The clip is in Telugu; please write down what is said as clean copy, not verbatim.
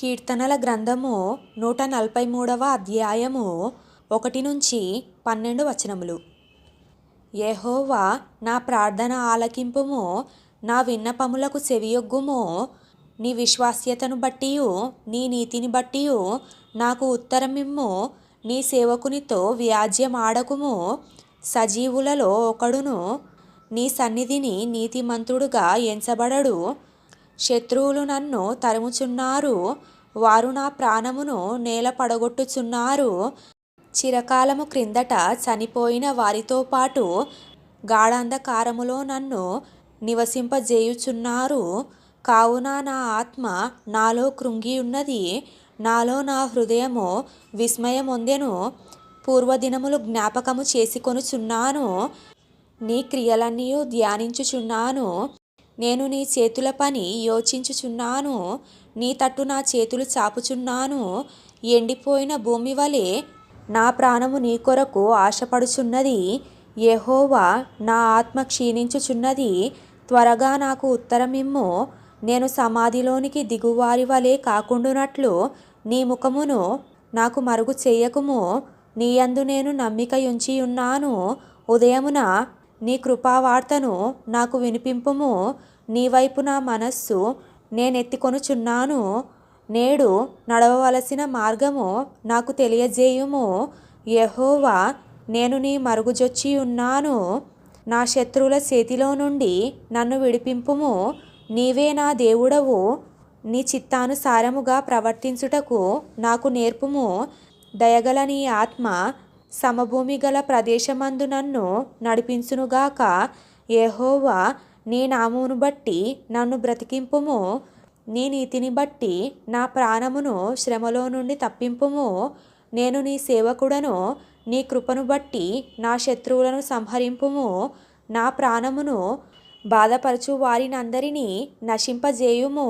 కీర్తనల గ్రంథము 143వ అధ్యాయము 1-12 వచనములు. యెహోవా నా ప్రార్థన ఆలకింపుము, నా విన్నపములకు చెవియొగ్గుము. నీ విశ్వాస్యతను బట్టియు నీ నీతిని బట్టియు నాకు ఉత్తరమిమ్ము. నీ సేవకునితో వ్యాజ్యమాడకుము. సజీవులలో ఒకడును నీ సన్నిధిని నీతిమంతుడుగా ఎంచబడడు. శత్రువులు నన్ను తరుముచున్నారు, వారు నా ప్రాణమును నేల పడగొట్టుచున్నారు. చిరకాలము క్రిందట చనిపోయిన వారితో పాటు గాఢాంధకారములో నన్ను నివసింపజేయుచున్నారు. కావున నా ఆత్మ నాలో కృంగియున్నది, నాలో నా హృదయము విస్మయమొందెను. పూర్వదినములు జ్ఞాపకము చేసుకొనుచున్నాను, నీ క్రియలన్నీయు ధ్యానించుచున్నాను. నేను నీ చేతుల పని యోచించుచున్నాను, నీ తట్టు నా చేతులు చాపుచున్నాను. ఎండిపోయిన భూమి వలె నా ప్రాణము నీ కొరకు ఆశపడుచున్నది. యెహోవా, నా ఆత్మ క్షీణించుచున్నది, త్వరగా నాకు ఉత్తరమిమ్ము. నేను సమాధిలోనికి దిగువారి వలె కాకుండునట్లు నీ ముఖమును నాకు మరుగు చేయకుము. నీ యందు నేను నమ్మికయుంచియున్నాను. ఉదయమున నీ కృపావార్తను నాకు వినిపింపుము. నీ వైపు నా మనస్సు నేనెత్తికొనుచున్నాను. నేడు నడవవలసిన మార్గము నాకు తెలియజేయుము. యెహోవా, నేను నీ మరుగుజొచ్చియున్నాను. నా శత్రువుల చేతిలో నుండి నన్ను విడిపింపుము. నీవే నా దేవుడవు. నీ చిత్తానుసారముగా ప్రవర్తించుటకు నాకు నేర్పుము. దయగల నీ ఆత్మ సమభూమి గల ప్రదేశమందు నన్ను నడిపించునుగాక. యెహోవా, నీ నామమును బట్టి నన్ను బ్రతికింపుము. నీ నీతిని బట్టి నా ప్రాణమును శ్రమలో నుండి తప్పింపుము. నేను నీ సేవకుడను. నీ కృపను బట్టి నా శత్రువులను సంహరింపుము. నా ప్రాణమును బాధపరచు వారినందరినీ నశింపజేయుము.